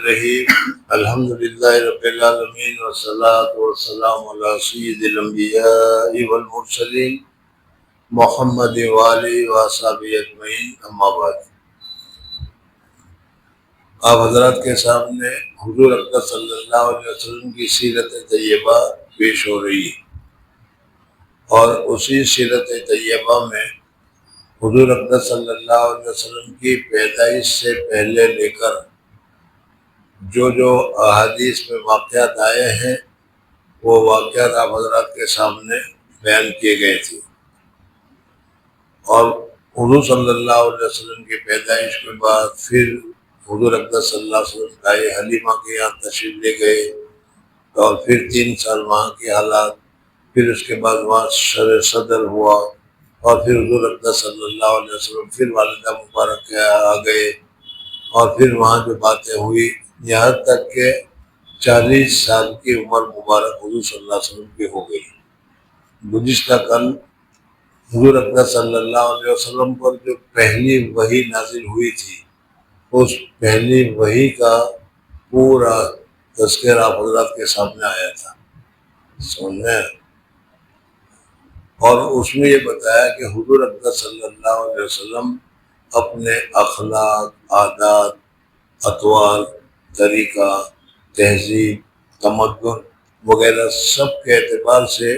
الرحیم الحمد للہ رب العالمین والصلاة والسلام علی سید الانبیاء والمرسلین محمد وآلہ وصحبہ اجمعین، اما بعد۔ آپ حضرات کے سامنے حضور اقدس صلی اللہ علیہ وسلم کی سیرت طیبہ پیش ہو رہی ہے، اور اسی سیرت طیبہ میں حضور اقدس صلی اللہ علیہ وسلم کی پیدائش سے پہلے لے کر جو احادیث میں واقعات آئے ہیں وہ واقعات آپ حضرات کے سامنے بیان کیے گئے تھے۔ اور حضور صلی اللہ علیہ وسلم کی پیدائش کے بعد پھر حضور اقدس صلی اللہ علیہ وسلم دائی حلیمہ کے یہاں تشریف لے گئے، اور پھر 3 سال وہاں کے حالات، پھر اس کے بعد وہاں شرع صدر ہوا، اور پھر حضور اقدس صلی اللہ علیہ وسلم پھر والدہ مبارک کے آ گئے، اور پھر وہاں جو باتیں ہوئی یہاں تک کہ 40 سال کی عمر مبارک حضور صلی اللہ علیہ وسلم کی ہو گئی۔ گزشتہ کل حضور اقدس صلی اللہ علیہ وسلم پر جو پہلی وحی نازل ہوئی تھی، اس پہلی وحی کا پورا تذکرہ آپ حضرات کے سامنے آیا تھا، سمجھیں، اور اس میں یہ بتایا کہ حضور اقدس صلی اللہ علیہ وسلم اپنے اخلاق، عادات، اطوار، طریقہ، تہذیب، تمدن وغیرہ سب کے اعتبار سے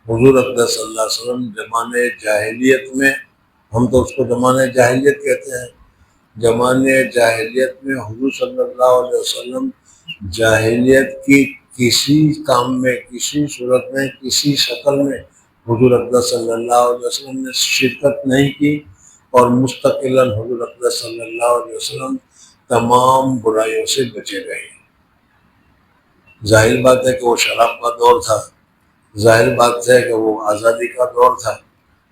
حضور اقدس صلی اللہ علیہ وسلم زمانے جاہلیت میں، ہم تو اس کو زمانے جاہلیت کہتے ہیں، زمانے جاہلیت میں حضور صلی اللہ علیہ وسلم جاہلیت کی کسی کام میں، کسی صورت میں، کسی شکل میں حضور اقدس صلی اللہ علیہ وسلم نے شرکت نہیں کی، اور مستقلاً حضور اقدس صلی اللہ علیہ وسلم تمام برائیوں سے بچے رہے۔ ظاہر بات ہے کہ وہ شراب کا دور تھا، ظاہر بات ہے کہ وہ آزادی کا دور تھا،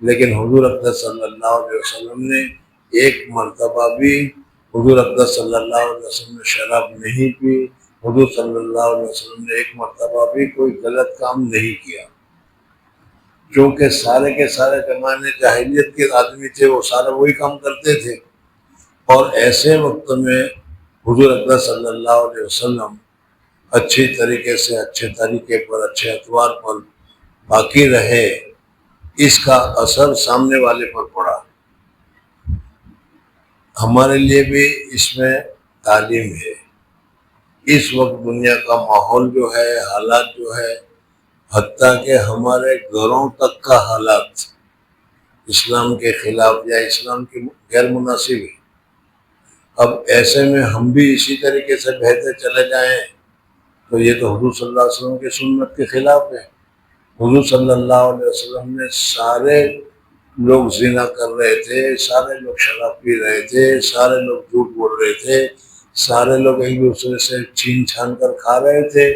لیکن حضور اقدس صلی اللہ علیہ وسلم نے ایک مرتبہ بھی، حضور اقدس صلی اللہ علیہ وسلم نے شراب نہیں پی، حضور صلی اللہ علیہ وسلم نے ایک مرتبہ بھی کوئی غلط کام نہیں کیا، چونکہ سارے کے سارے زمانے جاہلیت کے آدمی تھے، وہ سارے وہی کام کرتے تھے، اور ایسے وقت میں حضور اقدس صلی اللہ علیہ وسلم اچھی طریقے سے، اچھے طریقے پر، اچھے اطوار پر باقی رہے، اس کا اثر سامنے والے پر پڑا۔ ہمارے لیے بھی اس میں تعلیم ہے۔ اس وقت دنیا کا ماحول جو ہے، حالات جو ہے، حتیٰ کہ ہمارے گھروں تک کا حالات اسلام کے خلاف یا اسلام کے غیر مناسب ہے۔ اب ایسے میں ہم بھی اسی طریقے سے بہتے چلے جائیں تو یہ تو حضور صلی اللہ علیہ وسلم کی سنت کے خلاف ہے۔ حضور صلی اللہ علیہ وسلم نے سارے لوگ زنا کر رہے تھے، سارے لوگ شراب پی رہے تھے، سارے لوگ جھوٹ بول رہے تھے، سارے لوگ ایک دوسرے سے چھین چھان کر کھا رہے تھے،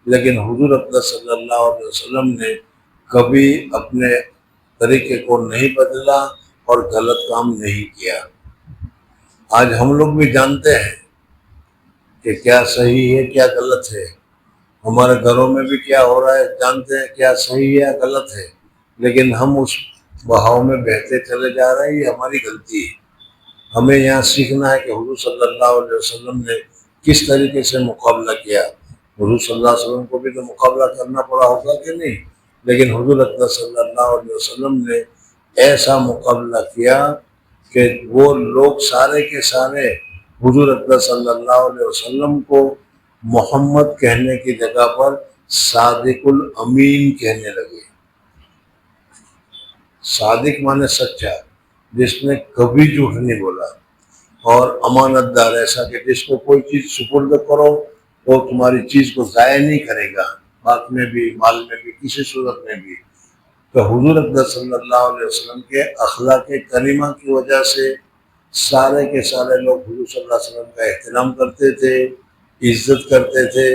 لیکن حضور اقدس صلی اللہ علیہ وسلم نے کبھی اپنے طریقے کو نہیں بدلا اور غلط کام نہیں کیا۔ آج ہم لوگ بھی جانتے ہیں کہ کیا صحیح ہے کیا غلط ہے، ہمارے گھروں میں بھی کیا ہو رہا ہے جانتے ہیں، کیا صحیح ہے یا غلط ہے، لیکن ہم اس بہاؤ میں بہتے چلے جا رہے ہیں، یہ ہماری غلطی ہے۔ ہمیں یہاں سیکھنا ہے کہ حضور صلی اللہ علیہ وسلم نے کس طریقے سے مقابلہ کیا۔ حضور صلی اللہ علیہ وسلم کو بھی تو مقابلہ کرنا پڑا ہوگا کہ نہیں، لیکن حضور اقدس صلی اللہ علیہ وسلم نے ایسا مقابلہ کیا کہ وہ لوگ سارے کے سارے حضور اقدس صلی اللہ علیہ وسلم کو محمد کہنے کی جگہ پر صادق الامین کہنے لگے۔ صادق مانے سچا، جس نے کبھی جھوٹ نہیں بولا، اور امانت دار، ایسا کہ جس کو کوئی چیز سپرد کرو وہ تمہاری چیز کو ضائع نہیں کرے گا، بات میں بھی، مال میں بھی، کسی صورت میں بھی۔ تو حضور اقدس صلی اللہ علیہ وسلم کے اخلاق کریمہ کی وجہ سے سارے کے سارے لوگ حضور صلی اللہ علیہ وسلم کا احترام کرتے تھے، عزت کرتے تھے،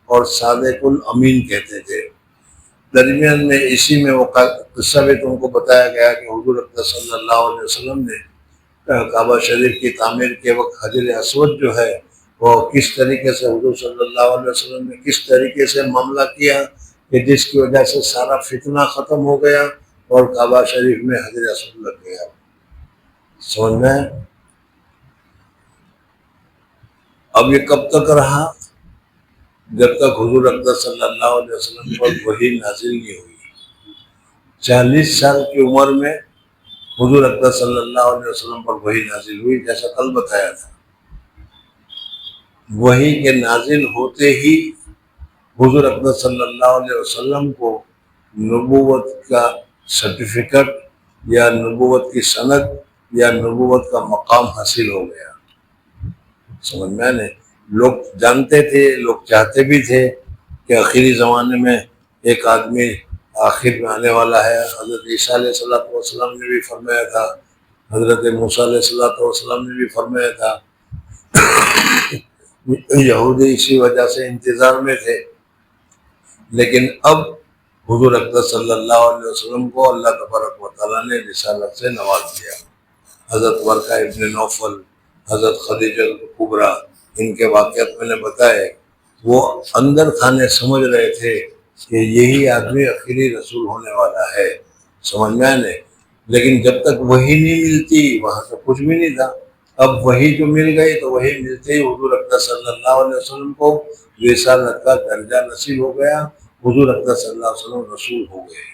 اور صادق الامین کہتے تھے۔ درمیان میں اسی میں وہ قصہ بھی تم کو بتایا گیا کہ حضور اقدس صلی اللہ علیہ وسلم نے کعبہ شریف کی تعمیر کے وقت حجر اسود جو ہے وہ کس طریقے سے حضور صلی اللہ علیہ وسلم نے کس طریقے سے معاملہ کیا کہ جس کی وجہ سے سارا فتنہ ختم ہو گیا اور کعبہ شریف میں حجر اسود لگ گیا۔ سمجھ میں؟ اب یہ کب تک رہا؟ جب تک حضور اکرم صلی اللہ علیہ وسلم پر وحی نازل نہیں ہوئی۔ 40 سال کی عمر میں حضور اکرم صلی اللہ علیہ وسلم پر وحی نازل ہوئی، جیسا کل بتایا تھا۔ وحی کے نازل ہوتے ہی حضور اکرم صلی اللہ علیہ وسلم کو نبوت کا سرٹیفکیٹ یا نبوت کی سند یا نبوت کا مقام حاصل ہو گیا۔ سمجھ میں آنے؟ لوگ جانتے تھے، لوگ چاہتے بھی تھے کہ آخری زمانے میں ایک آدمی آخر میں آنے والا ہے۔ حضرت عیسیٰ علیہ السلام نے بھی فرمایا تھا، حضرت موسیٰ علیہ السلام نے بھی فرمایا تھا۔ یہودی اسی وجہ سے انتظار میں تھے، لیکن اب حضور اکرم صلی اللہ علیہ وسلم کو اللہ تبارک و تعالیٰ نے رسالت سے نواز دیا۔ حضرت ورقہ ابن نوفل، حضرت خدیجہ کبریٰ، ان کے واقعات میں نے بتائے، وہ اندر کھانے سمجھ رہے تھے کہ یہی آدمی آخری رسول ہونے والا ہے، سمجھ میں آنے، لیکن جب تک وحی نہیں ملتی وہاں تو کچھ بھی نہیں تھا۔ اب وحی جو مل گئی تو وحی ملتے ہی حضور اکرم صلی اللہ علیہ وسلم کو رسالت کا درجہ نصیب ہو گیا، حضور اکرم صلی اللہ علیہ وسلم رسول ہو گئے۔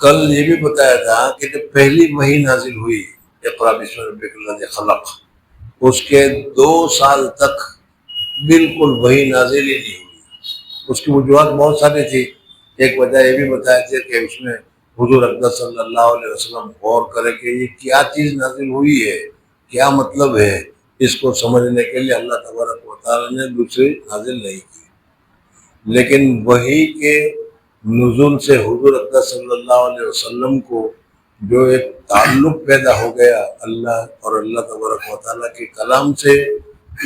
کل یہ بھی بتایا تھا کہ جب پہلی وحی نازل ہوئی اقرأ باسم ربک الذی خلق، اس کے 2 سال تک بالکل وحی نازل ہی نہیں ہوئی۔ اس کی وجوہات بہت ساری تھی، ایک وجہ یہ بھی بتایا تھا کہ اس میں حضور اکرم صلی اللہ علیہ وسلم غور کرے کہ یہ کیا چیز نازل ہوئی ہے، کیا مطلب ہے، اس کو سمجھنے کے لیے اللہ تبارک و تعالیٰ نے دوسری نازل نہیں کی۔ لیکن وحی کے نزول سے حضور اکرم صلی اللہ علیہ وسلم کو جو ایک تعلق پیدا ہو گیا اللہ اور اللہ تبارک و تعالیٰ کے کلام سے،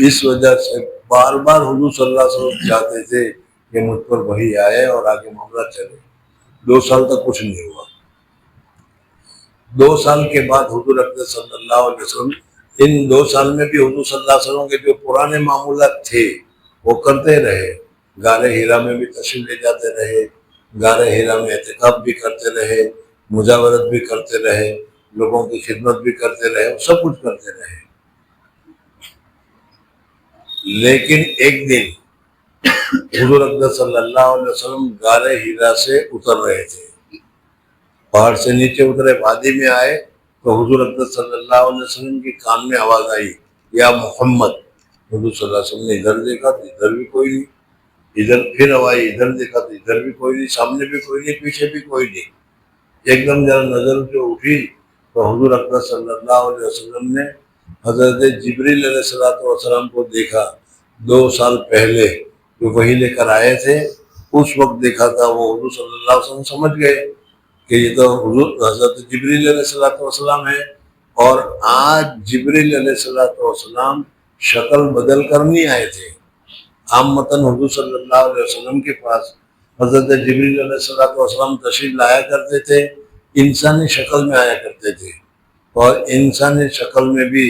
اس وجہ سے بار بار حضور صلی اللہ علیہ وسلم چاہتے تھے کہ مجھ پر وحی آئے اور آگے معاملہ چلے۔ 2 سال تک کچھ نہیں ہوا۔ 2 سال کے بعد حضور اکرم صلی اللہ علیہ وسلم، ان 2 سال میں بھی حضور صلی اللہ علیہ وسلم کے جو پرانے معمولات تھے وہ کرتے رہے۔ غار حرا میں بھی تشریف لے جاتے رہے، غار حرا میں اعتکاف بھی کرتے رہے، مجاورت بھی کرتے رہے، لوگوں کی خدمت بھی کرتے رہے، سب کچھ کرتے رہے۔ لیکن ایک دن حضور اکرم صلی اللہ علیہ وسلم غار حرا سے اتر رہے تھے، پہاڑ سے نیچے اترے، وادی میں آئے تو حضور اکرم صلی اللہ علیہ وسلم کی کان میں آواز آئی، یا محمد۔ حضور صلی اللہ علیہ وسلم نے ادھر دیکھا تو ادھر بھی کوئی نہیں، ادھر پھر آوائی، ادھر دیکھا تو ادھر بھی کوئی نہیں، سامنے بھی کوئی نہیں، پیچھے بھی کوئی نہیں۔ ایک دم ذرا نظر جو اٹھی تو حضور اکرم صلی اللہ علیہ وسلم نے حضرت جبریل علیہ السلام کو دیکھا۔ 2 سال پہلے جو وحی لے کر آئے تھے اس وقت دیکھا تھا، وہ حضور صلی اللہ علیہ وسلم سمجھ گئے کہ یہ تو حضرت جبریل علیہ السلام ہے۔ اور آج جبریل علیہ السلام شکل بدل کر نہیں آئے تھے۔ عامتاً حضور صلی اللہ علیہ وسلم کے پاس حضرت جبریل علیہ السلام تشریف لایا کرتے تھے، انسانی شکل میں آیا کرتے تھے، اور انسانی شکل میں بھی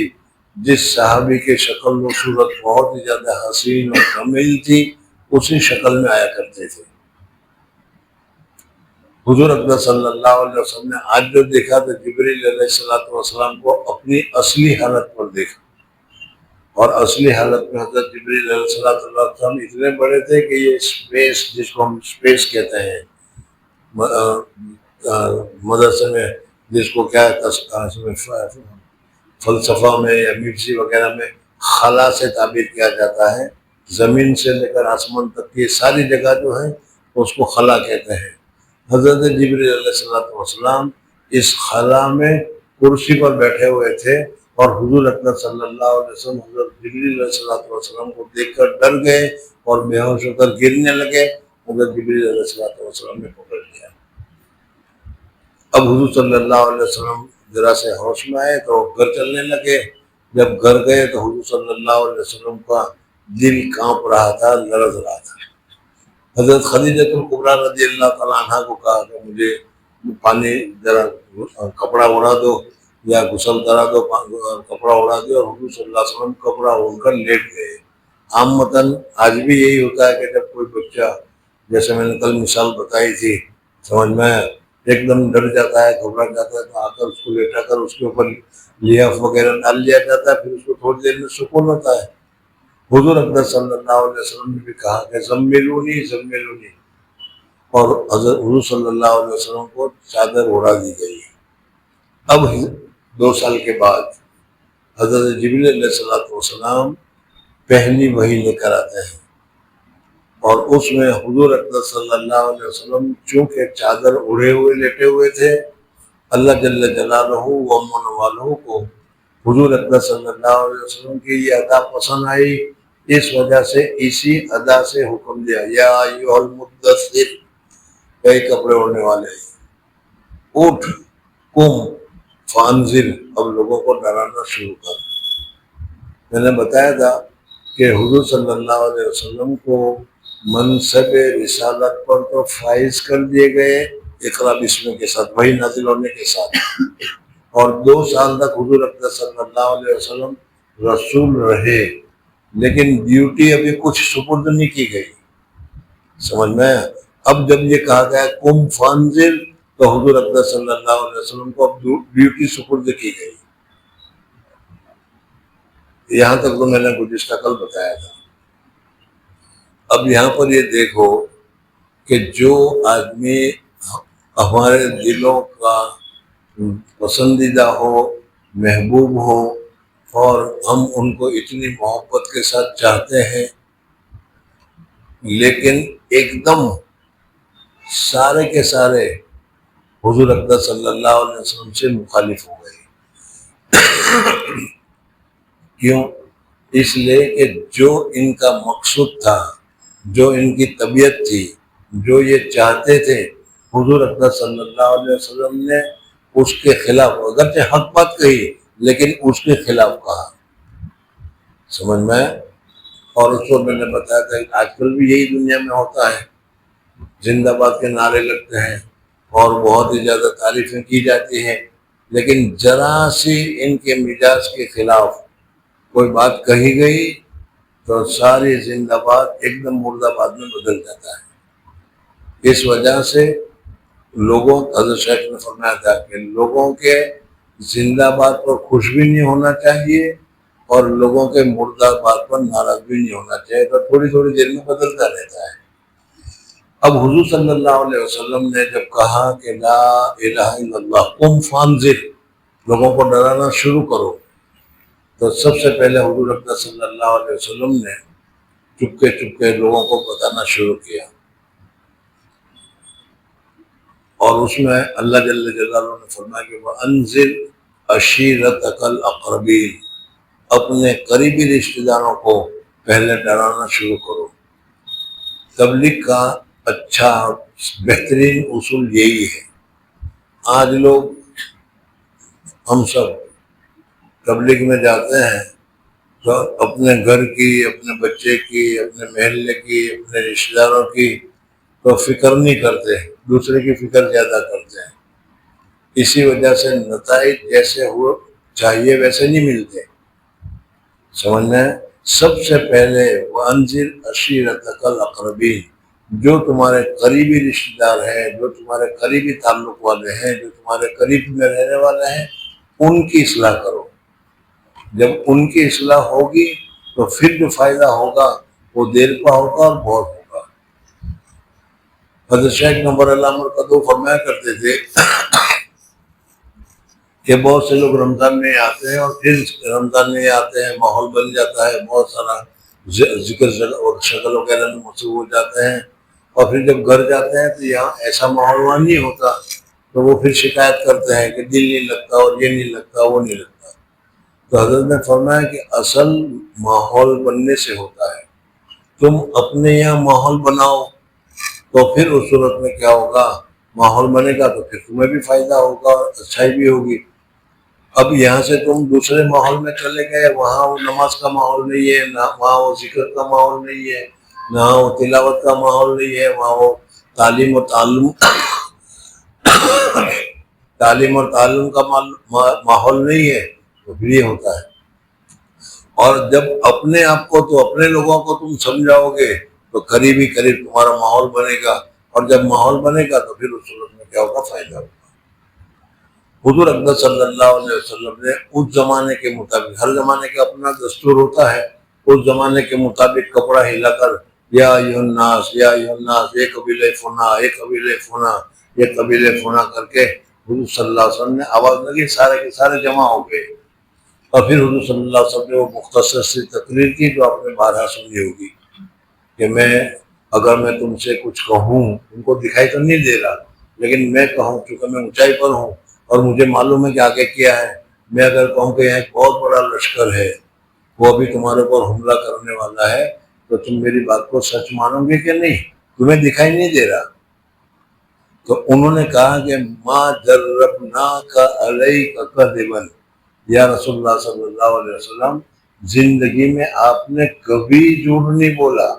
جس صحابی کے شکل و صورت بہت ہی زیادہ حسین اور جمیل تھی اسی شکل میں آیا کرتے تھے۔ حضور اکرم صلی اللہ علیہ وسلم نے آج جو دیکھا تو جبریل علیہ السلام کو اپنی اصلی حالت پر دیکھا، اور اصلی حالت میں حضرت جبریل علیہ السلام اتنے بڑے تھے کہ یہ اسپیس، جس کو ہم اسپیس کہتے ہیں مدرسے میں، جس کو کیا فلسفہ میں یا میوزی وغیرہ میں خلا سے تعبیر کیا جاتا ہے، زمین سے لے کر آسمان تک کی ساری جگہ جو ہے اس کو خلا کہتے ہیں۔ حضرت جبریل علیہ السلام اس خلا میں کرسی پر بیٹھے ہوئے تھے، اور حضور اکرم صلی اللہ علیہ وسلم حضرت جبریل علیہ السلام کو دیکھ کر ڈر گئے اور بے ہوش ہو کر گرنے لگے۔ حضرت جبریل علیہ السلام نے پکڑ لیا۔ اب حضور صلی اللہ علیہ وسلم ذرا سے ہوش میں آئے تو گھر چلنے لگے۔ جب گھر گئے تو حضور صلی اللہ علیہ وسلم کا دل کانپ رہا تھا، لرز رہا تھا۔ حضرت خدیجہ کبریٰ رضی اللہ تعالیٰ عنہ کو کہا کہ مجھے پانی ذرا کپڑا اڑا دو یا غسل کرا دو، کپڑا اڑا دو، اور حضور صلی اللہ علیہ وسلم کپڑا اوڑھ کر لیٹ گئے۔ عامتاً آج بھی یہی ہوتا ہے کہ جب کوئی بچہ، جیسے میں نے کل مثال بتائی تھی، سمجھ میں ایک دم ڈر جاتا ہے، گھبرا جاتا ہے، تو آ کر اس کو لیٹا کر اس کے اوپر لیاف وغیرہ ڈال لیا جاتا ہے، پھر اس کو تھوڑی دیر میں سکون ہوتا ہے۔ حضور اقدس صلی اللہ علیہ وسلم نے بھی کہا کہ زملونی زملونی، اور حضرت حضور صلی اللہ علیہ وسلم کو چادر اڑا دی گئی۔ اب 2 سال کے بعد حضرت جبریل علیہ السلام پہلی وحی لے کر آتے ہیں، اور اس میں حضور اقدس صلی اللہ علیہ وسلم چونکہ چادر اڑے ہوئے لیٹے ہوئے تھے، اللہ جل جلالہ و من والہ کو حضور اقدس صلی اللہ علیہ وسلم کی یہ ادا پسند آئی، اس وجہ سے اسی ادا سے حکم دیا، یا ایھا المدثر، کئی کپڑے اوڑھنے والے، اٹھ، قم فانذر، اب لوگوں کو ڈرانا شروع کر۔ میں نے بتایا تھا کہ حضور صلی اللہ علیہ وسلم کو منصب رسالت پر تو فائز کر دیے گئے اقرا بسم کے ساتھ، وحی نازل ہونے کے ساتھ، اور 2 سال تک حضور اقدس صلی اللہ علیہ وسلم رسول رہے، لیکن ڈیوٹی ابھی کچھ سپرد نہیں کی گئی، سمجھ میں؟ اب جب یہ کہا گیا قم فانذر، تو حضور اقدس صلی اللہ علیہ وسلم کو اب ڈیوٹی سپرد کی گئی۔ یہاں تک تو میں نے گزشتہ کل بتایا تھا۔ اب یہاں پر یہ دیکھو کہ جو آدمی ہمارے دلوں کا پسندیدہ ہو، محبوب ہو، اور ہم ان کو اتنی محبت کے ساتھ چاہتے ہیں، لیکن ایک دم سارے کے سارے حضور اقدس صلی اللہ علیہ وسلم سے مخالف ہو گئے۔ کیوں؟ اس لیے کہ جو ان کا مقصود تھا، جو ان کی طبیعت تھی، جو یہ چاہتے تھے، حضور اقدس صلی اللہ علیہ وسلم نے اس کے خلاف، اگرچہ حق بات کہی لیکن اس کے خلاف کہا، سمجھ میں؟ اور اس کو میں نے بتایا تھا کہ آج کل بھی یہی دنیا میں ہوتا ہے، زندہ باد کے نعرے لگتے ہیں اور بہت ہی زیادہ تعریفیں کی جاتی ہیں، لیکن ذرا سی ان کے مزاج کے خلاف کوئی بات کہی گئی تو ساری زندہ باد ایک دم مردہ باد میں بدل جاتا ہے۔ اس وجہ سے لوگوں، حضرت شیخ نے فرمایا تھا کہ لوگوں کے زندہ باد پر خوش بھی نہیں ہونا چاہیے اور لوگوں کے مردہ باد پر ناراض بھی نہیں ہونا چاہیے، تو تھوڑی تھوڑی دیر میں بدلتا رہتا ہے۔ اب حضور صلی اللہ علیہ وسلم نے جب کہا کہ لا الہ الا اللہ قم فانذر، لوگوں کو ڈرانا شروع کرو، تو سب سے پہلے حضور اقدس صلی اللہ علیہ وسلم نے چپکے چپکے لوگوں کو بتانا شروع کیا، اور اس میں اللہ جل جلالہ نے فرمایا کہ وَأَنذِرْ عَشِيرَتَكَ الْأَقْرَبِينَ، اپنے قریبی رشتہ داروں کو پہلے ڈرانا شروع کرو۔ تبلیغ کا اچھا بہترین اصول یہی ہے۔ آج لوگ، ہم سب تبلیغ میں جاتے ہیں تو اپنے گھر کی، اپنے بچے کی، اپنے محلے کی، اپنے رشتہ داروں کی تو فکر نہیں کرتے، دوسرے کی فکر زیادہ کرتے ہیں۔ اسی وجہ سے نتائج جیسے ہو چاہیے ویسے نہیں ملتے، سمجھنا ہے؟ سب سے پہلے وَأَنذِرْ عَشِيرَتَكَ الْأَقْرَبِينَ، جو تمہارے قریبی رشتہ دار ہیں، جو تمہارے قریبی تعلق والے ہیں، جو تمہارے قریب میں رہنے والے ہیں، ان کی اصلاح کرو۔ جب ان کی اصلاح ہوگی تو پھر جو فائدہ ہوگا وہ دیر پا ہوگا اور بہت ہوگا۔ حضرت شیخ نور اللہ مرقدو فرمایا کرتے تھے کہ بہت سے لوگ رمضان میں آتے ہیں اور پھر رمضان میں آتے ہیں، ماحول بن جاتا ہے، بہت سارا ذکر اور شکل وغیرہ میں مصروف ہو جاتے ہیں، اور پھر جب گھر جاتے ہیں تو یہاں ایسا ماحول وہاں نہیں ہوتا، تو وہ پھر شکایت کرتے ہیں کہ دل نہیں لگتا اور یہ نہیں لگتا وہ نہیں لگتا۔ تو حضرت نے فرمایا کہ اصل ماحول بننے سے ہوتا ہے، تم اپنے یہاں ماحول بناؤ تو پھر اس صورت میں کیا ہوگا، ماحول بنے گا تو پھر تمہیں بھی فائدہ ہوگا اور اچھائی بھی ہوگی۔ اب یہاں سے تم دوسرے ماحول میں چلے گئے، وہاں وہ نماز کا ماحول نہیں ہے، نہ وہاں وہ ذکر کا ماحول نہیں ہے، نہ وہ تلاوت کا ماحول نہیں ہے، وہاں وہ تعلیم اور تعلم کا ماحول نہیں ہے، تو پھر یہ ہوتا ہے۔ اور جب اپنے آپ کو، تو اپنے لوگوں کو تم سمجھاؤ گے تو قریب ہی قریب تمہارا ماحول بنے گا، اور جب ماحول بنے گا تو پھر اس صورت میں کیا ہوگا؟ فائدہ ہوگا۔ حضور اکبر صلی اللہ علیہ وسلم نے اس زمانے کے مطابق، ہر زمانے کا اپنا دستور ہوتا ہے، اس زمانے کے مطابق کپڑا ہلا کر یا ایھا الناس یا ایھا الناس، یہ قبیلہ فنا، یہ قبیلہ فنا، یہ قبیلہ فنا کر کے حضور صلی اللہ علیہ وسلم نے آواز لگی، سارے کے سارے جمع ہو گئے۔ اور پھر حضور صلی اللہ علیہ وسلم نے وہ مختصر سی تقریر کی جو آپ نے بارہا سنی ہوگی کہ اگر میں تم سے کچھ کہوں، تم کو دکھائی تو نہیں دے رہا، لیکن میں کہوں، چونکہ میں اونچائی پر ہوں اور مجھے معلوم ہے کہ آگے کیا ہے، میں اگر کہوں کہ یہاں ایک بہت بڑا لشکر ہے، وہ ابھی تمہارے اوپر حملہ کرنے والا ہے، تو تم میری بات کو سچ مانو گے کہ نہیں؟ تمہیں دکھائی نہیں دے رہا؟ تو انہوں نے کہا کہ ما جربناک علیک کذبا، یا رسول اللہ صلی اللہ علیہ وسلم، زندگی میں آپ نے کبھی جھوٹ نہیں بولا،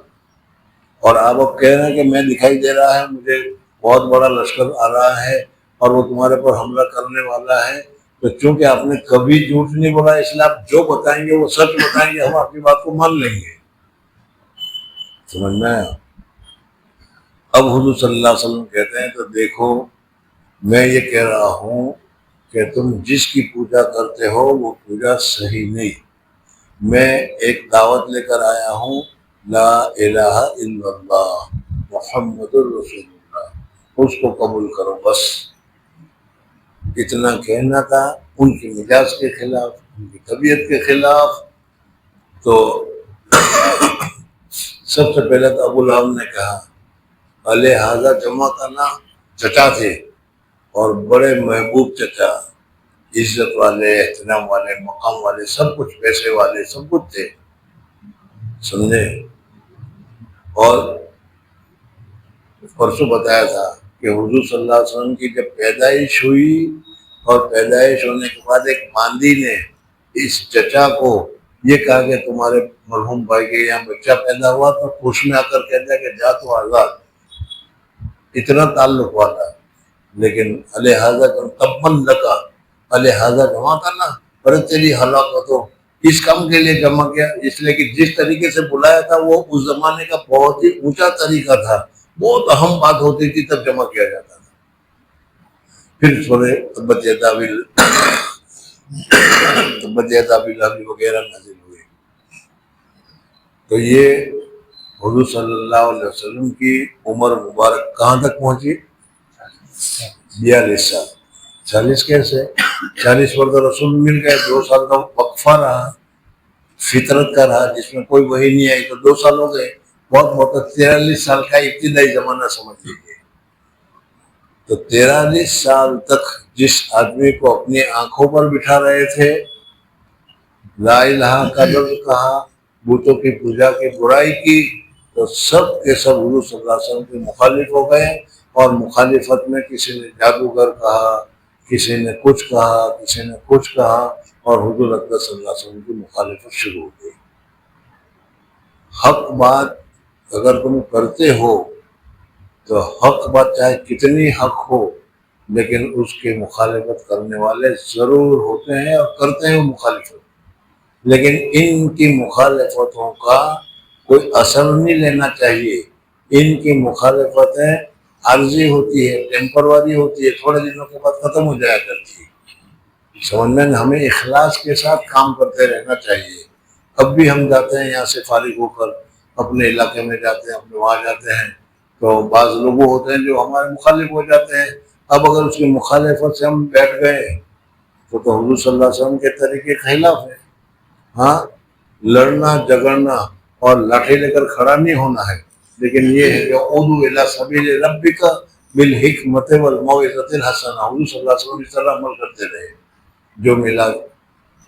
اور آپ اب کہہ رہے ہیں کہ میں دکھائی دے رہا ہے، مجھے بہت بڑا لشکر آ رہا ہے اور وہ تمہارے پر حملہ کرنے والا ہے، تو چونکہ آپ نے کبھی جھوٹ نہیں بولا، اس لیے آپ جو بتائیں گے وہ سچ بتائیں گے، ہم آپ کی بات کو مان لیں گے۔ سمجھ میں آیا؟ اب حضور صلی اللہ علیہ وسلم کہتے ہیں تو دیکھو، میں یہ کہہ رہا ہوں کہ تم جس کی پوجا کرتے ہو وہ پوجا صحیح نہیں، میں ایک دعوت لے کر آیا ہوں، لا الہ الا اللہ محمد الرسول اللہ، اس کو قبول کرو، بس اتنا کہنا تھا۔ ان کی مزاج کے خلاف، ان کی طبیعت کے خلاف۔ تو سب سے پہلے تو ابو لہب نے کہا، لہٰذا جمع کرنا، چچا تھے اور بڑے محبوب چچا، عزت والے، احترام والے، مقام والے، سب کچھ، پیسے والے، سب کچھ تھے، سمجھے؟ اور پرسوں بتایا تھا کہ حضور صلی اللہ علیہ وسلم کی جب پیدائش ہوئی اور پیدائش ہونے کے بعد ایک باندی نے اس چچا کو یہ کہا کہ تمہارے مرحوم بھائی کے یہاں بچہ پیدا ہوا، تو خوش میں آ کر کہتا ہے کہ جا تو آزاد، اتنا تعلق والا۔ لیکن لہٰذا تبن لکا، لہٰذا جمع کرنا، پر تیری ہلاکت ہو، اس کام کے لیے جمع کیا، اس لیے کہ جس طریقے سے بلایا تھا وہ اس زمانے کا بہت ہی اونچا طریقہ تھا، بہت اہم بات ہوتی تھی تب جمع کیا جاتا تھا۔ پھر سورہ تبت یدا ابی لہب وغیرہ نازل ہوئے۔ تو یہ حضور صلی اللہ علیہ وسلم کی عمر مبارک کہاں تک پہنچی؟ 42 سال۔ 40 کیسے؟ 40 پر تو رسول مل گئے، 2 سال کا وقفہ رہا، فطرت کا رہا، جس میں کوئی وحی نہیں آئی، تو 2 سال ہو گئے، بہت بہت 43 سال کا ابتدائی زمانہ سمجھ لیجیے۔ تو 43 سال تک جس آدمی کو اپنی آنکھوں پر بٹھا رہے تھے، لا الہ کا لفظ کہا، بتوں کی پوجا کی برائی کی، تو سب کے سب حضور صلی اللہ علیہ وسلم کے مخالف ہو گئے، اور مخالفت میں کسی نے جادوگر کہا، کسی نے کچھ کہا، کسی نے کچھ کہا، اور حضور اکبر صلی اللہ علیہ وسلم کی مخالفت شروع ہو گئی۔ حق بات اگر تم کرتے ہو تو حق بات چاہے کتنی حق ہو، لیکن اس کی مخالفت کرنے والے ضرور ہوتے ہیں اور کرتے ہیں وہ مخالفت، لیکن ان کی مخالفتوں کا کوئی اثر نہیں لینا چاہیے۔ ان کی مخالفتیں عارضی ہوتی ہے، ٹیمپروری ہوتی ہے، تھوڑے دنوں کے بعد ختم ہو جایا کرتی ہے۔ سمجھنے میں ہمیں اخلاص کے ساتھ کام کرتے رہنا چاہیے۔ اب بھی ہم جاتے ہیں یہاں سے فارغ ہو کر اپنے علاقے میں جاتے ہیں، اپنے وہاں جاتے ہیں، تو بعض لوگ ہوتے ہیں جو ہمارے مخالف ہو جاتے ہیں۔ اب اگر اس کی مخالفت سے ہم بیٹھ گئے تو حضور صلی اللہ علیہ وسلم کے طریقے کے خلاف ہے۔ ہاں، لڑنا جگڑنا اور لاٹھی لے کر کھڑا نہیں ہونا ہے، لیکن یہ ہے کہ ادعو الی سبیل ربک بالحکمت والموعظۃ الحسنہ، حضور صلی اللہ علیہ وسلم اس طرح عمل کرتے رہے جو ملا۔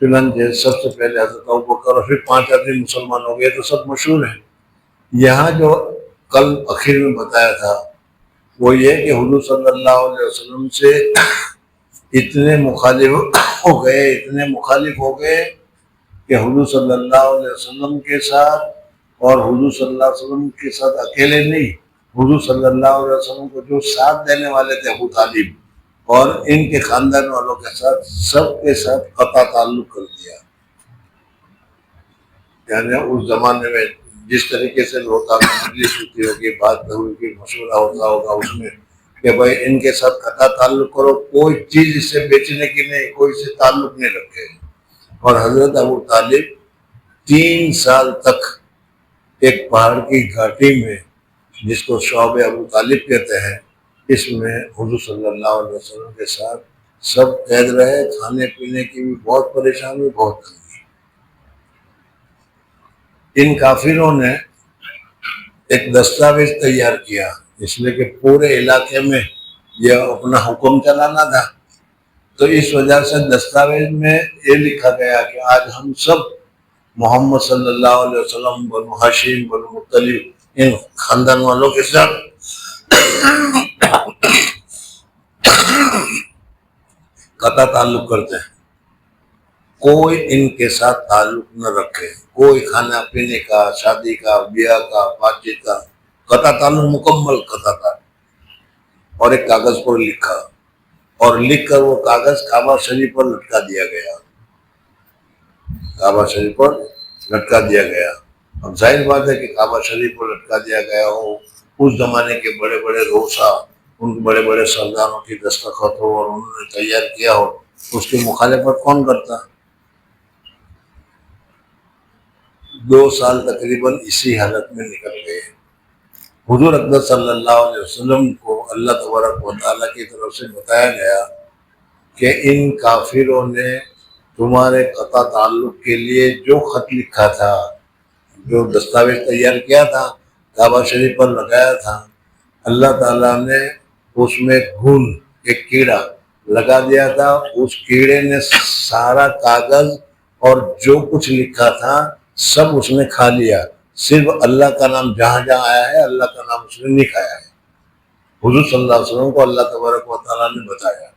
چنانچہ سب سے پہلے حضرت ابوبکر اور پھر 5 آدمی مسلمان ہو گئے، تو سب مشہور ہیں۔ یہاں جو کل اخیر میں بتایا تھا وہ یہ کہ حضور صلی اللہ علیہ وسلم سے اتنے مخالف ہو گئے کہ حضور صلی اللہ علیہ وسلم کے ساتھ، اور حضور صلی اللہ علیہ وسلم کے ساتھ اکیلے نہیں، حضور صلی اللہ علیہ وسلم کو جو ساتھ دینے والے تھے ابو طالب اور ان کے خاندان والوں کے ساتھ، سب کے ساتھ قطع تعلق کر دیا۔ یعنی اس زمانے میں جس طریقے سے ہوتا مجلس ہوتی ہوگی، بات ہوگی، مشورہ ہوتا ہوگا، اس میں کہ بھائی ان کے ساتھ قطع تعلق کرو، کوئی چیز اس سے بیچنے کی نہیں، کوئی سے تعلق نہیں رکھے۔ اور حضرت ابو طالب 3 سال تک ایک پہاڑ کی گھاٹی میں، جس کو شعب ابو طالب کہتے ہیں، اس میں حضور صلی اللہ علیہ وسلم کے ساتھ سب قید رہے، کھانے پینے کی بھی بہت پریشانی، بہت تنگی۔ ان کافروں نے ایک دستاویز تیار کیا، اس لیے کہ پورے علاقے میں یہ اپنا حکم چلانا تھا، تو اس وجہ سے دستاویز میں یہ لکھا گیا کہ آج ہم سب محمد صلی اللہ علیہ وسلم، بنو ہاشم، بنو مطلب، ان خاندان والوں کے ساتھ قطع تعلق کرتے ہیں، کوئی ان کے ساتھ تعلق نہ رکھے، کوئی کھانا پینے کا، شادی کا، بیاہ کا، بات چیت کا، قطع تعلق، مکمل قطع تعلق۔ اور ایک کاغذ پر لکھا، اور لکھ کر وہ کاغذ کعبہ شریف پر لٹکا دیا گیا، کعبہ شریف پر لٹکا دیا گیا۔ اب ظاہر بات ہے کہ کعبہ شریف پر لٹکا دیا گیا ہو، اس زمانے کے بڑے بڑے روسا، ان بڑے بڑے سرداروں کی دستخط ہو اور انہوں نے تیار کیا ہو، اس کی مخالفت کون کرتا؟ 2 سال تقریباً اسی حالت میں نکل گئے۔ حضور اقدس صلی اللہ علیہ وسلم کو اللہ تبارک و تعالیٰ کی طرف سے بتایا گیا کہ ان کافروں نے تمہارے قطع تعلق کے لیے جو خط لکھا تھا، جو دستاویز تیار کیا تھا، کعبہ شریف پر لگایا تھا، اللہ تعالیٰ نے اس میں گھن، ایک کیڑا لگا دیا تھا۔ اس کیڑے نے سارا کاغذ اور جو کچھ لکھا تھا سب اس نے کھا لیا، صرف اللہ کا نام جہاں جہاں آیا ہے اللہ کا نام اس نے نہیں کھایا ہے۔ حضور صلی اللہ علیہ وسلم کو اللہ تبارک و تعالیٰ نے بتایا۔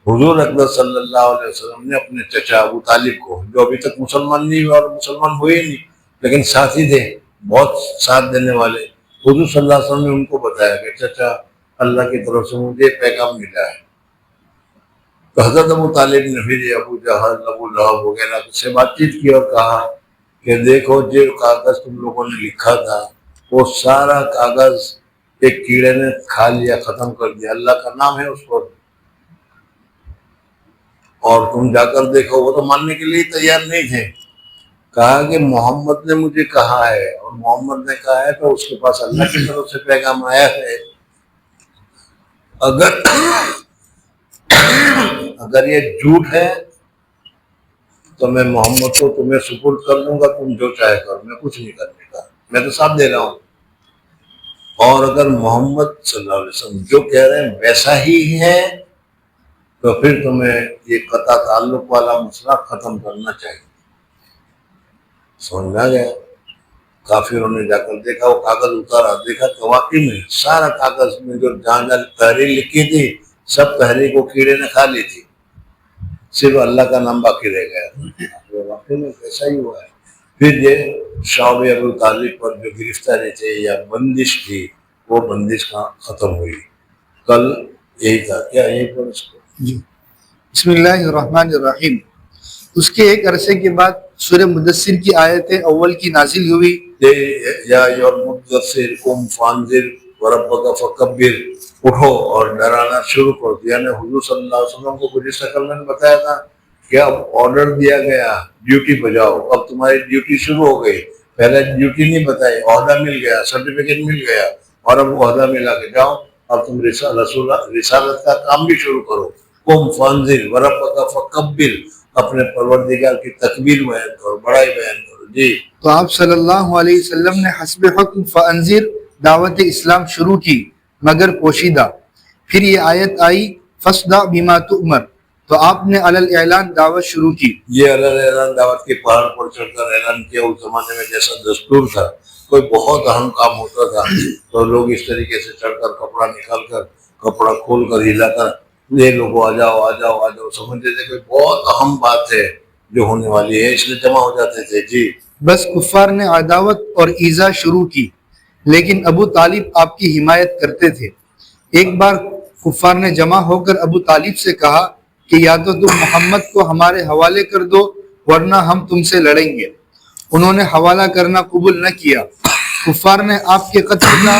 حضور اقدس صلی اللہ علیہ وسلم نے اپنے چچا ابو طالب کو، جو ابھی تک مسلمان نہیں ہوئے اور مسلمان ہوئے نہیں لیکن ساتھی تھے، بہت ساتھ دینے والے، حضور صلی اللہ علیہ وسلم نے ان کو بتایا کہ چچا اللہ کی طرف سے مجھے پیغام ملا ہے۔ تو حضرت ابو طالب نے پھر ابو جہل، ابو لہب وغیرہ سے بات چیت کی اور کہا کہ دیکھو جو کاغذ تم لوگوں نے لکھا تھا وہ سارا کاغذ ایک کیڑے نے کھا لیا، ختم کر دیا، اللہ کا نام ہے اس پر، اور تم جا کر دیکھو۔ وہ تو ماننے کے لیے تیار نہیں تھے۔ کہا کہ محمد نے مجھے کہا ہے، اور محمد نے کہا ہے تو اس کے پاس اللہ کی طرف سے پیغام آیا ہے، اگر یہ جھوٹ ہے تو میں محمد کو تمہیں سپرد کر دوں گا، تم جو چاہے کرو، میں کچھ نہیں کرنے کا، میں تو صاف دے رہا ہوں۔ اور اگر محمد صلی اللہ علیہ وسلم جو کہہ رہے ہیں ویسا ہی ہے تو پھر تمہیں یہ قطع تعلق والا مسئلہ ختم کرنا چاہیے۔ سمجھ میں آ گیا؟ کافروں نے جا کر دیکھا، وہ کاغذ اتارا، دیکھا تو واقعی میں سارا کاغذ میں جو جہاں جہاں تحریر لکھی تھی سب تحریر کو کیڑے نے کھا لی تھی، صرف اللہ کا نام باقی رہ گیا۔ واقعی میں ایسا ہی ہوا ہے۔ پھر یہ شعب ابو طالب پر جو گرفتاری تھی یا بندش تھی، وہ بندش ختم ہوئی۔ کل یہی تھا، کیا یہی پر اس کو جی بسم اللہ الرحمن الرحیم۔ اس کے ایک عرصے کے بعد سورہ مدثر کی آیت اول کی نازل ہوئی، یا مدثر قم فانذر وربک فکبر، اٹھو اور ڈرانا شروع کر دیا۔ یعنی حضور صلی اللہ علیہ وسلم کو گزشتہ کل میں نے بتایا تھا کہ اب آرڈر دیا گیا، ڈیوٹی بجاؤ، اب تمہاری ڈیوٹی شروع ہو گئی۔ پہلے ڈیوٹی نہیں بتائی، عہدہ مل گیا، سرٹیفکیٹ مل گیا، اور اب عہدہ ملا کے جاؤ، اب تم رسالت کا کام بھی شروع کرو۔ قم فانذر وربک فکبر، اپنے پروردگار کی تکبیر بیان کرو، بڑائی بیان کرو۔ جی تو آپ صلی اللہ علیہ وسلم نے حسب حکم فانذر دعوت اسلام شروع کی مگر پوشیدہ۔ پھر یہ آیت آئی فاصدع بما تؤمر، تو آپ نے علی الاعلان دعوت شروع کی۔ یہ علی الاعلان دعوت کے پہاڑ پر چڑھ کر اعلان کیا۔ اس زمانے میں جیسا دستور تھا، کوئی بہت اہم کام ہوتا تھا تو لوگ اس طریقے سے چڑھ کر کپڑا نکال کر، کپڑا کھول کر ہلا کر، یہ لوگوں آ جاؤ آ جاؤ آ جاؤ، سمجھتے تھے کہ بہت اہم بات ہے جو ہونے والی ہے، اس لیے جمع ہو جاتے تھے۔ جی بس کفار نے عداوت اور ایذا شروع کی، لیکن ابو طالب آپ کی حمایت کرتے تھے۔ ایک بار کفار نے جمع ہو کر ابو طالب سے کہا کہ یا تو تم محمد کو ہمارے حوالے کر دو ورنہ ہم تم سے لڑیں گے۔ انہوں نے حوالہ کرنا قبول نہ کیا۔ کفار نے آپ کے قتل کا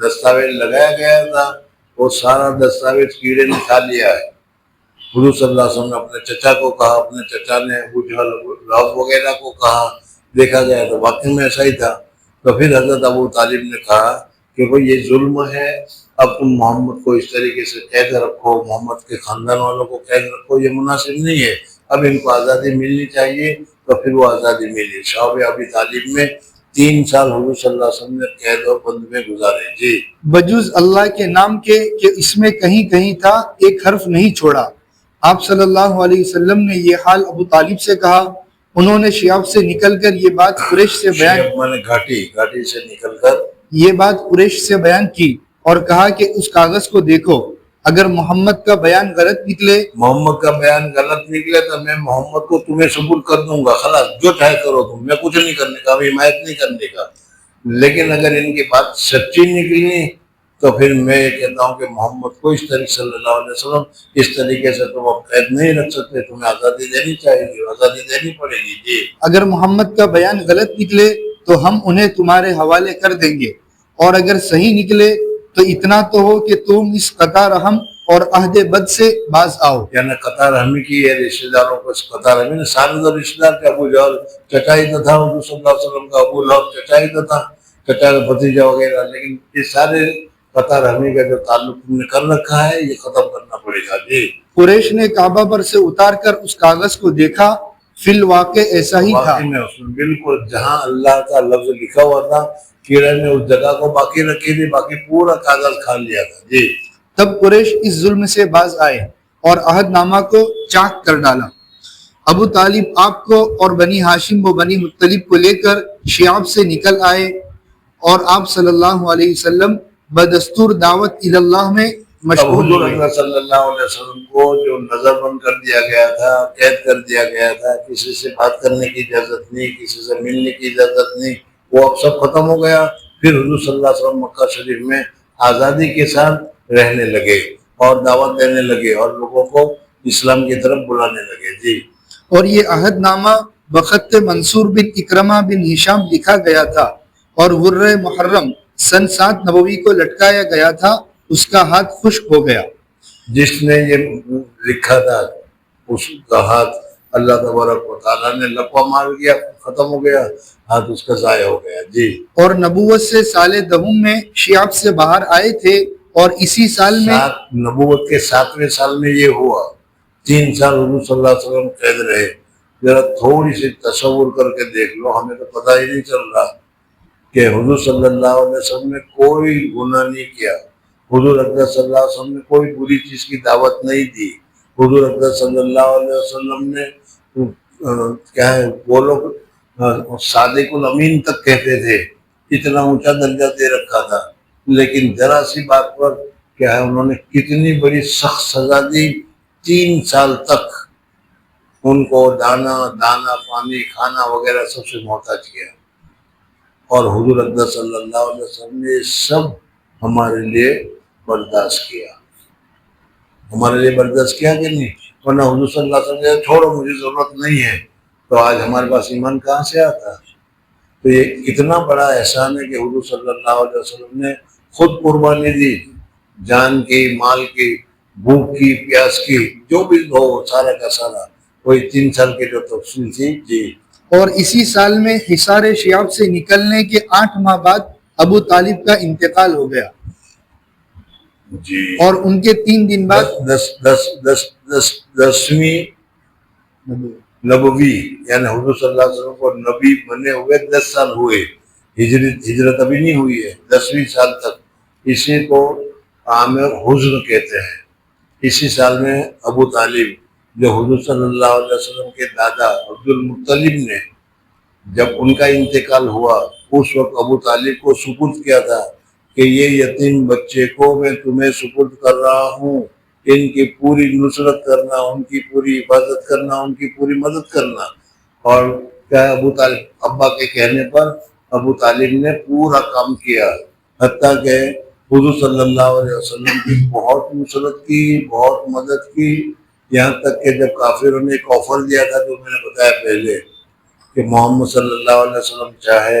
دستاویز لگایا گیا تھا وہ سارا دستاویز کیڑے نے کھا لیا ہے. حضور صلی اللہ علیہ وسلم نے اپنے چچا کو کہا, اپنے چچا نے ابو جہل لہب وغیرہ کو کہا, دیکھا گیا تو واقعی میں ایسا ہی تھا. تو پھر حضرت ابو طالب نے کہا کہ بھئی یہ ظلم ہے, اب تم محمد کو اس طریقے سے قید رکھو, محمد کے خاندان والوں کو قید رکھو, یہ مناسب نہیں ہے, اب ان کو آزادی ملنی چاہیے. تو پھر وہ آزادی ملی. شعب ابی طالب میں 3 سال حضور صلی اللہ علیہ وسلم نے قید اور بند میں گزارے. جی بجز اللہ کے نام کے کہ اس میں کہیں کہیں تھا ایک حرف نہیں چھوڑا. آپ صلی اللہ علیہ وسلم نے یہ حال ابو طالب سے کہا. انہوں نے شیاب سے نکل کر یہ بات قریش سے بیان شیب مانے گھاٹی سے نکل کر یہ بات قریش سے بیان کی اور کہا کہ اس کاغذ کو دیکھو, اگر محمد کا بیان غلط نکلے محمد کا بیان غلط نکلے تو میں محمد کو تمہیں سپرد کر دوں گا, خلاص جو چاہے کرو تم, میں کچھ نہیں کرنے کا, حمایت نہیں کرنے کا. لیکن اگر ان کی بات سچی نکلی تو پھر میں یہ کہتا ہوں کہ محمد کو اس طریقے صلی اللہ علیہ وسلم اس طریقے سے تم اب قید نہیں رکھ سکتے, تمہیں آزادی دینی چاہیے گی, آزادی دینی پڑے گی. جی اگر محمد کا بیان غلط نکلے تو ہم انہیں تمہارے حوالے کر دیں گے, اور اگر صحیح نکلے تو اتنا تو ہو کہ تم اس قطع رحم اور عہد بد سے باز آؤ. یعنی قطع رحمی کی ہے رشتہ داروں کو, قطع رحمی نے سارے تو رشتہ دار کے, ابو جہل چچا ہی تو تھا حضور صلی اللہ علیہ وسلم کا, ابو لہب چچا ہی تو تھا, چچا کا بھتیجا وغیرہ, لیکن یہ سارے قطع رحمی کا جو تعلق تم نے کر رکھا ہے یہ ختم کرنا پڑے گا. جی قریش نے کعبہ پر سے اتار کر اس کاغذ کو دیکھا, فی الواقع ایسا ہی تھا. واقعی میں اس میں بالکل جہاں اللہ کا لفظ لکھا ہوا تھا کیڑے نے اس جگہ کو باقی رکھی تھی, باقی پورا کاغذ کھا لیا تھا. جی تب قریش اس ظلم سے باز آئے اور عہد نامہ کو چاک کر ڈالا. ابو طالب آپ کو اور بنی ہاشم و بنی مطلب کو لے کر شیاب سے نکل آئے, اور آپ صلی اللہ علیہ وسلم بدستور دعوت اللہ میں اب مشغول حضور ہوئے. اکرم صلی اللہ علیہ وسلم کو جو نظر بند کر دیا گیا تھا, قید کر دیا گیا تھا, کسی سے بات کرنے کی اجازت نہیں, کسی سے ملنے کی اجازت نہیں, وہ اب سب ختم ہو گیا. پھر حضور صلی اللہ علیہ وسلم مکہ شریف میں آزادی کے ساتھ رہنے لگے اور دعوت دینے لگے اور لوگوں کو اسلام کی طرف بلانے لگے. جی اور یہ عہد نامہ بخط منصور بن اکرمہ بن ہشام لکھا گیا تھا, اور غرہ محرم سن 7 نبوی کو لٹکایا گیا تھا, اس کا ہاتھ خشک ہو گیا. جس نے یہ لکھا تھا اس کا ہاتھ اللہ تبارک و تعالیٰ نے لپا مار گیا, ختم ہو گیا, ہاتھ اس کا ضائع ہو گیا. جی اور نبوت سے سال دہم میں شیاب سے باہر آئے تھے, اور اسی سال میں نبوت کے 7ویں سال میں یہ ہوا. 3 سال حضور صلی اللہ علیہ وسلم قید رہے. ذرا تھوڑی سی تصور کر کے دیکھ لو, ہمیں تو پتہ ہی نہیں چل رہا کہ حضور صلی اللہ علیہ وسلم نے کوئی گناہ نہیں کیا, حضور اکرم صلی اللہ علیہ وسلم نے کوئی بری چیز کی دعوت نہیں دی, حضور اکرم صلی اللہ علیہ وسلم نے کیا ہے وہ لوگ صادق الامین تک کہتے تھے, اتنا اونچا درجہ دے رکھا تھا. لیکن ذرا سی بات پر کیا ہے انہوں نے کتنی بڑی سخت سزا دی. 3 سال تک ان کو دانا پانی کھانا وغیرہ سب سے محتاج کیا, اور حضور اکرم صلی اللہ علیہ وسلم نے سب ہمارے لیے برداشت کیا, ہمارے لیے برداشت کیا کہ نہیں, ورنہ حضور صلی اللہ علیہ وسلم نے چھوڑو مجھے ضرورت نہیں ہے, تو آج ہمارے پاس ایمان کہاں سے آتا. تو یہ کتنا بڑا احسان ہے کہ حضور صلی اللہ علیہ وسلم نے خود قربانی دی, جان کی, مال کی, بھوک کی, پیاس کی, جو بھی ہو سارا کا سارا, وہی 3 سال کی جو تفصیل تھی. جی اور اسی سال میں حصار شیاب سے نکلنے کے 8 ماہ بعد ابو طالب کا انتقال ہو گیا, جی اور ان کے 3 دن بعد 10ویں نبوی یعنی حضور صلی اللہ علیہ وسلم کو نبی بنے ہوئے 10 سال ہوئے, ہجرت ابھی نہیں ہوئی ہے, 10ویں سال تک. اسی کو عامر حزن کہتے ہیں. اسی سال میں ابو طالب جو حضور صلی اللہ علیہ وسلم کے دادا عبد المطلب نے جب ان کا انتقال ہوا, اس وقت ابو طالب کو سپرد کیا تھا کہ یہ یتیم بچے کو میں تمہیں سپرد کر رہا ہوں, ان کی پوری نصرت کرنا, ان کی پوری حفاظت کرنا, ان کی پوری مدد کرنا. اور کیا ابو طالب ابا کے کہنے پر ابو طالب نے پورا کام کیا, حتیٰ کہ حضور صلی اللہ علیہ وسلم کی بہت نصرت کی, بہت مدد کی, یہاں تک کہ جب کافروں نے ایک آفر دیا تھا جو میں نے بتایا پہلے کہ محمد صلی اللہ علیہ وسلم چاہے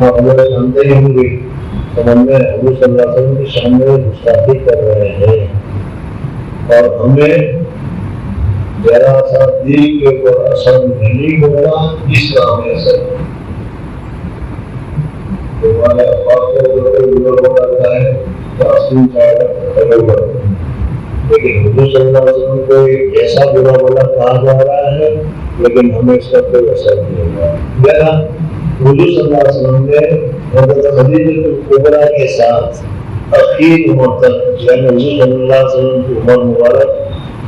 اگر جانتے ہی ہوں گے تو ہم حضور صلی اللہ علیہ وسلم کے سامنے گستاخی کر رہے ہیں اور ہمیں ذرا سا دل کے اوپر اثر نہیں ہوگا، اس کا ہمیں اثر ہمارے افراد کو ہوتا ہے تو اصل چاہے لیکن حضور صلی اللہ علیہ وسلم کو ایک ایسا برا بلا کہا جا رہا ہے لیکن ہمیں اس کا کوئی اثر نہیں ہوگا۔ بہرحال حضور صلی اللہ علیہ وسلم نے حضرت خدیجہ کبریٰ کے ساتھ اخیر عمر تک، یعنی حضور صلی اللہ علیہ وسلم کی عمر مبارک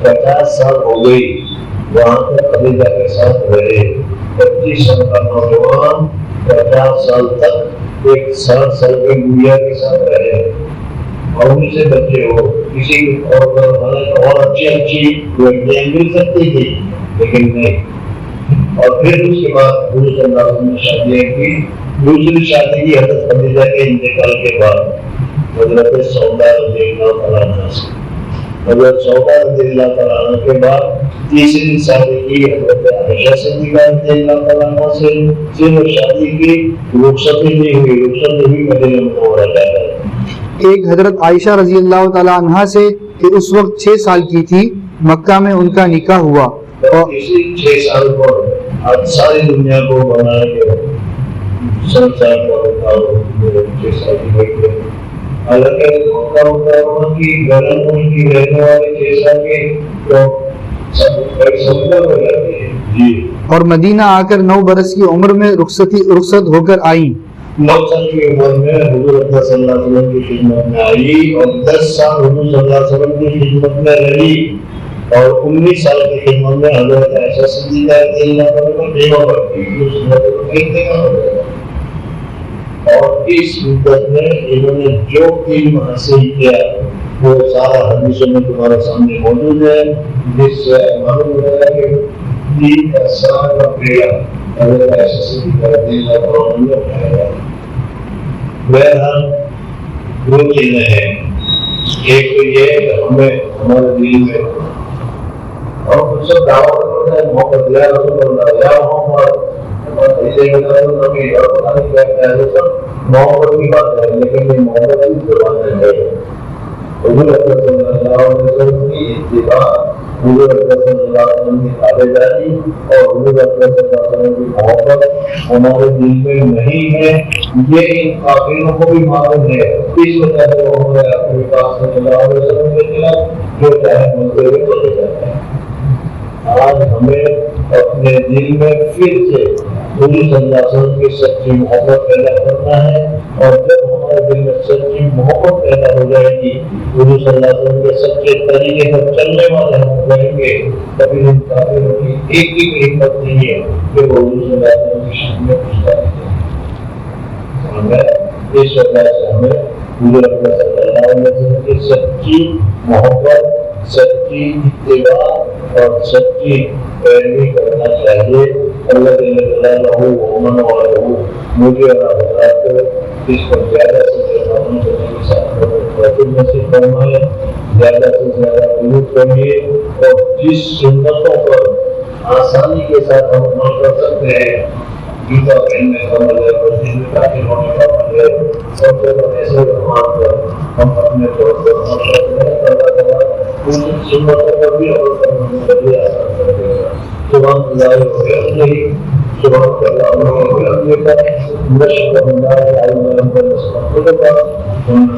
50 سال ہو گئی، وہاں پر خدیجہ کے ساتھ رہے۔ 25 سال کا نوجوان 50 سال تک ایک 60 سال کے بڑھیا کے ساتھ رہے اور ان سے بچے ہو کسی اور اچھی لڑکیاں مل سکتی تھی لیکن نہیں۔ اور پھر اس کے بعد حضور صلی اللہ علیہ وسلم نے شادیاں کی۔ دوسری شادی کی حضرت خدیجہ کے انتقال کے بعد حضرت سودا رضی اللہ تعالیٰ عنہ سے، حضرت سودا رضی اللہ تعالیٰ عنہ کے بعد تیسری شادی کی حضرت عائشہ صدیقہ رضی اللہ تعالیٰ عنہ سے، پھر شادی کی رخصتی نہیں ہوئی، رخصت ہوئی مدینہ منورہ جا کر۔ ایک حضرت عائشہ رضی اللہ تعالیٰ عنہا سے کہ اس وقت 6 سال کی تھی، مکہ میں ان کا نکاح ہوا اور اسی 6 سال پر آج ساری دنیا کو بنایا گیا۔ سنسار کا 6 سال کی ہوئی ہے، حالانکہ مکہ مکرمہ کی گرم ملک کی رہنے والے 6 سال کے تو سب سمجھا ہو جاتی ہے جی۔ اور مدینہ آ کر 9 برس کی عمر میں رخصت ہو کر آئیں۔ 9 سال کی عمر میں حضور اکرم صلی اللہ علیہ وسلم کی خدمت میں آئی اور 10 سال حضور صلی اللہ علیہ وسلم کی خدمت میں رہی اور 19 سال کی خدمت میں حضرت عائشہ صدیقہ رضی اللہ عنہا کو بیوہ بنی اور اس مدت میں انہوں نے جو علم حاصل کیا وہ سارا حدیثوں میں تمہارے سامنے موجود ہے، جس سے معلوم ہو رہا ہے کہ دین کا سارا بیڑا حضرت عائشہ صدیقہ رضی اللہ عنہا نے اٹھایا۔ بہرحال 2 چیزیں ہیں، ایک تو یہ کہ ہمیں ہمارے دل میں اور کچھ سب دعوت کرتے ہیں محبت یا رسول اللہ یا محمد ایسے ہی نبی اور پتہ نہیں کیا کیا ہے، سب محبت کی بات ہے لیکن یہ محبت کی زبان ہے۔ حضور اکرم صلی اللہ علیہ وسلم کی اتباع، حضور اکرم صلی اللہ علیہ وسلم کی تابعداری اور حضور اکرم صلی اللہ علیہ وسلم کی محبت ہمارے دل میں نہیں ہے، یہ ان کافروں کو بھی معلوم ہے۔ اس وجہ سے وہ ہمارے اپنے پاس صلی اللہ علیہ وسلم کے خلاف جو چاہے بولتے ہوئے چلے جاتے ہیں۔ آج ہمیں اپنے دل میں پھر سے حضور صلی اللہ علیہ وسلم کی سچی محبت پیدا کرنا ہے اور جب ہمارے دل میں سچی محبت پیدا ہو جائے گی، حضور صلی اللہ علیہ وسلم کے سچے طریقے پر چلنے والے ہم بنیں گے، کبھی ان کافروں کی ایک بھی ہمت نہیں ہے کہ وہ حضور صلی اللہ علیہ وسلم کی شان میں کچھ کریں۔ ہمیں اس وجہ سے ہمیں حضور اکرم صلی اللہ علیہ وسلم کی سچی محبت، سچی اتباع اور سچی پیروی کرنا چاہیے۔ اللہ تعالیٰ مجھے اور حضرات کو اس پر زیادہ سے زیادہ عمل کرنے کے ساتھ توفیق نصیب فرمائے، زیادہ سے زیادہ قبول کریے اور جس سنتوں پر آسانی کے ساتھ ہم عمل کر سکتے ہیں، جوتا پہننے کا عمل ہے، مسجد میں داخل ہونے کا عمل ہے، سب سے ایسے رحمان پر ہم اپنے طور پر عمل کرتے ہیں، اللہ تعالیٰ ان سنتوں پر بھی عمل کرنے کے لیے آسان کر دے گا۔ سبحان اللہ وبحمدہ، سبحان اللہ وبحمدہ، نشهد ان لا اله الا انت نستغفرك ونتوب